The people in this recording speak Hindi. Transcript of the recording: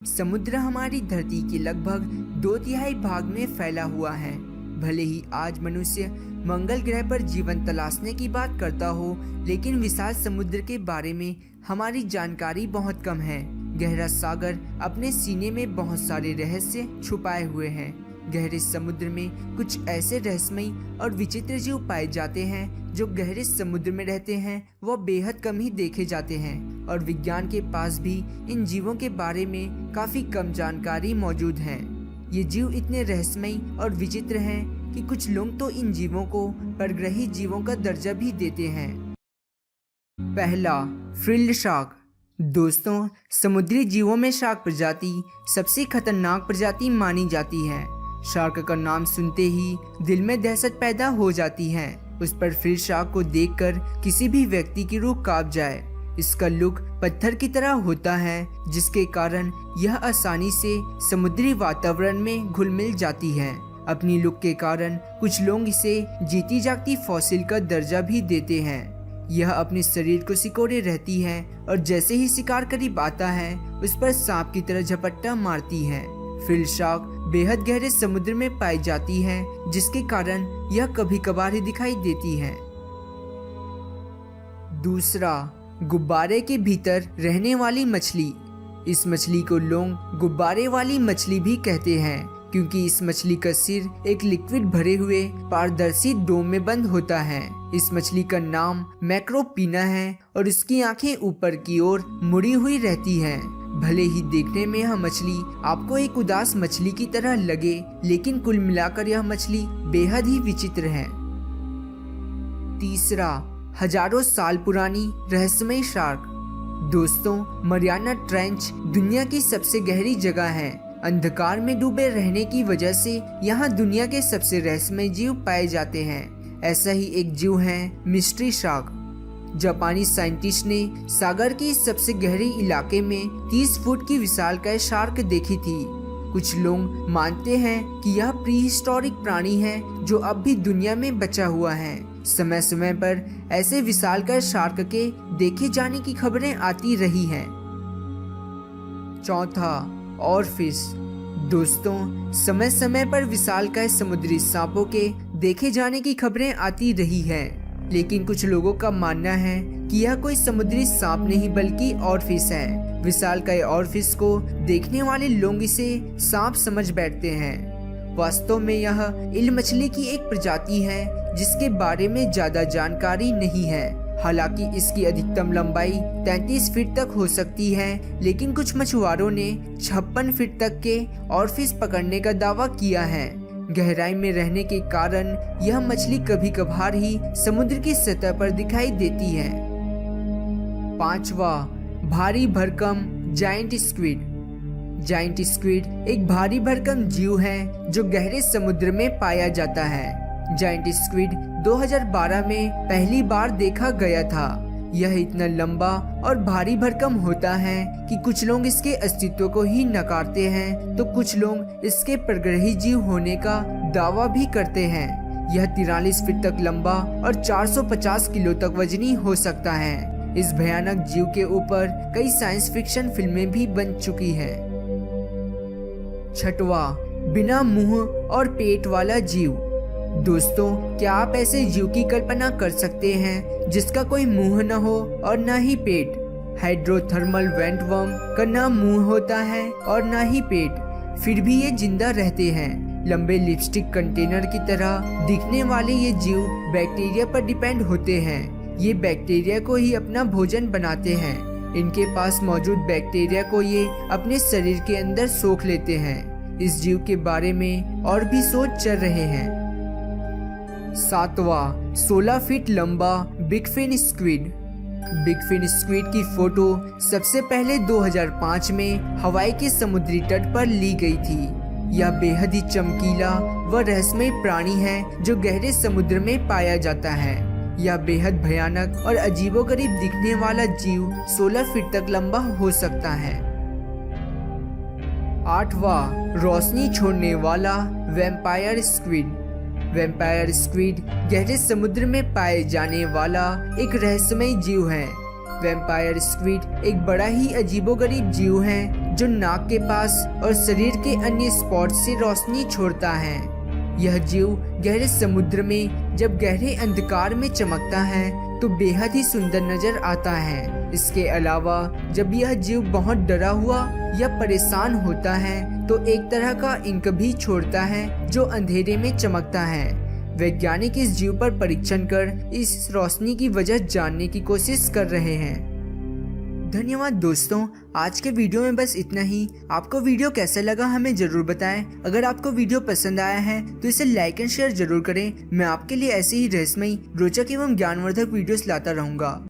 समुद्र हमारी धरती के लगभग 2/3 भाग में फैला हुआ है। भले ही आज मनुष्य मंगल ग्रह पर जीवन तलाशने की बात करता हो, लेकिन विशाल समुद्र के बारे में हमारी जानकारी बहुत कम है। गहरा सागर अपने सीने में बहुत सारे रहस्य छुपाए हुए हैं। गहरे समुद्र में कुछ ऐसे रहस्यमयी और विचित्र जीव पाए जाते हैं जो गहरे समुद्र में रहते हैं, वह बेहद कम ही देखे जाते हैं और विज्ञान के पास भी इन जीवों के बारे में काफी कम जानकारी मौजूद है। ये जीव इतने रहस्यमयी और विचित्र हैं कि कुछ लोग तो इन जीवों को परग्रही जीवों का दर्जा भी देते हैं। पहला, फ्रिल्ड शार्क। दोस्तों, समुद्री जीवों में शार्क प्रजाति सबसे खतरनाक प्रजाति मानी जाती है। शार्क का नाम सुनते ही दिल में दहशत पैदा हो जाती है। उस पर फ्रिल्ड शार्क को देखकर किसी भी व्यक्ति की रूह कांप जाए। इसका लुक पत्थर की तरह होता है, जिसके कारण यह आसानी से समुद्री वातावरण में घुल मिल जाती है। अपनी लुक के कारण कुछ लोग इसे जीती जागती फॉसिल का दर्जा भी देते हैं। यह अपने शरीर को सिकोड़े रहती है और जैसे ही शिकार करीब आता है, उस पर सांप की तरह झपट्टा मारती है। फ्रिल्ड शार्क बेहद गहरे समुद्र में पाई जाती है, जिसके कारण यह कभी कभार ही दिखाई देती है। दूसरा, गुब्बारे के भीतर रहने वाली मछली। इस मछली को लोग गुब्बारे वाली मछली भी कहते हैं, क्योंकि इस मछली का सिर एक लिक्विड भरे हुए पारदर्शी डोम में बंद होता है। इस मछली का नाम मैक्रोपीना है और इसकी आंखें ऊपर की ओर मुड़ी हुई रहती हैं। भले ही देखने में यह मछली आपको एक उदास मछली की तरह लगे, लेकिन कुल मिलाकर यह मछली बेहद ही विचित्र है। तीसरा, हजारों साल पुरानी रहस्यमयी शार्क। दोस्तों, मरियाना ट्रेंच दुनिया की सबसे गहरी जगह है। अंधकार में डूबे रहने की वजह से यहाँ दुनिया के सबसे रहस्यमय जीव पाए जाते हैं। ऐसा ही एक जीव है मिस्ट्री शार्क। जापानी साइंटिस्ट ने सागर के सबसे गहरे इलाके में 30 फुट की विशालकाय शार्क देखी थी। कुछ लोग मानते हैं कि यह प्रीहिस्टोरिक प्राणी है जो अब भी दुनिया में बचा हुआ है। समय समय पर ऐसे विशालकाय शार्क के देखे जाने की खबरें आती रही हैं। चौथा, ऑरफिश। दोस्तों, समय समय पर विशालकाय समुद्री सांपों के देखे जाने की खबरें आती रही हैं, लेकिन कुछ लोगों का मानना है कि यह कोई समुद्री सांप नहीं बल्कि ऑरफिश है। विशालकाय ऑरफिश को देखने वाले लोग इसे सांप समझ बैठते हैं। वास्तव में यह ईल मछली की एक प्रजाति है जिसके बारे में ज्यादा जानकारी नहीं है। हालांकि इसकी अधिकतम लंबाई 33 फीट तक हो सकती है, लेकिन कुछ मछुआरों ने 56 फीट तक के ऑरफिश पकड़ने का दावा किया है। गहराई में रहने के कारण यह मछली कभी कभार ही समुद्र की सतह पर दिखाई देती है। पांचवा, भारी भरकम जायंट स्क्विड। जायंट स्क्विड एक भारी भरकम जीव है जो गहरे समुद्र में पाया जाता है। जायंट स्क्विड 2012 में पहली बार देखा गया था। यह इतना लंबा और भारी भरकम होता है कि कुछ लोग इसके अस्तित्व को ही नकारते हैं, तो कुछ लोग इसके परग्रही जीव होने का दावा भी करते हैं। यह 43 फीट तक लंबा और 450 किलो तक वजनी हो सकता है। इस भयानक जीव के ऊपर कई साइंस फिक्शन फिल्में भी बन चुकी है। छठवा, बिना मुंह और पेट वाला जीव। दोस्तों, क्या आप ऐसे जीव की कल्पना कर सकते हैं जिसका कोई मुंह न हो और न ही पेट? हाइड्रोथर्मल वेंटवर्म का ना मुंह होता है और ना ही पेट, फिर भी ये जिंदा रहते हैं। लंबे लिपस्टिक कंटेनर की तरह दिखने वाले ये जीव बैक्टीरिया पर डिपेंड होते हैं। ये बैक्टीरिया को ही अपना भोजन बनाते हैं। इनके पास मौजूद बैक्टीरिया को ये अपने शरीर के अंदर सोख लेते हैं। इस जीव के बारे में और भी सोच चल रहे हैं। सातवां, 16 फीट लंबा big fin squid. Big fin squid की फोटो सबसे पहले 2005 में हवाई के समुद्री तट पर ली गई थी। यह बेहद ही चमकीला व रहस्यमय प्राणी है जो गहरे समुद्र में पाया जाता है। यह बेहद भयानक और अजीबोगरीब दिखने वाला जीव 16 फीट तक लंबा हो सकता है। आठवां, रोशनी छोड़ने वाला वैम्पायर स्क्विड। वैम्पायर स्क्विड गहरे समुद्र में पाए जाने वाला एक रहस्यमय जीव है। वैम्पायर स्क्विड एक बड़ा ही अजीबोगरीब जीव है जो नाक के पास और शरीर के अन्य स्पॉट से रोशनी छोड़ता है। यह जीव गहरे समुद्र में जब गहरे अंधकार में चमकता है तो बेहद ही सुंदर नजर आता है। इसके अलावा जब यह जीव बहुत डरा हुआ या परेशान होता है तो एक तरह का इंक भी छोड़ता है जो अंधेरे में चमकता है। वैज्ञानिक इस जीव पर परीक्षण कर इस रोशनी की वजह जानने की कोशिश कर रहे हैं। धन्यवाद दोस्तों, आज के वीडियो में बस इतना ही। आपको वीडियो कैसा लगा हमें जरूर बताएं। अगर आपको वीडियो पसंद आया है तो इसे लाइक एंड शेयर जरूर करें। मैं आपके लिए ऐसे ही रहस्यमयी, रोचक एवं ज्ञानवर्धक वीडियोस लाता रहूंगा।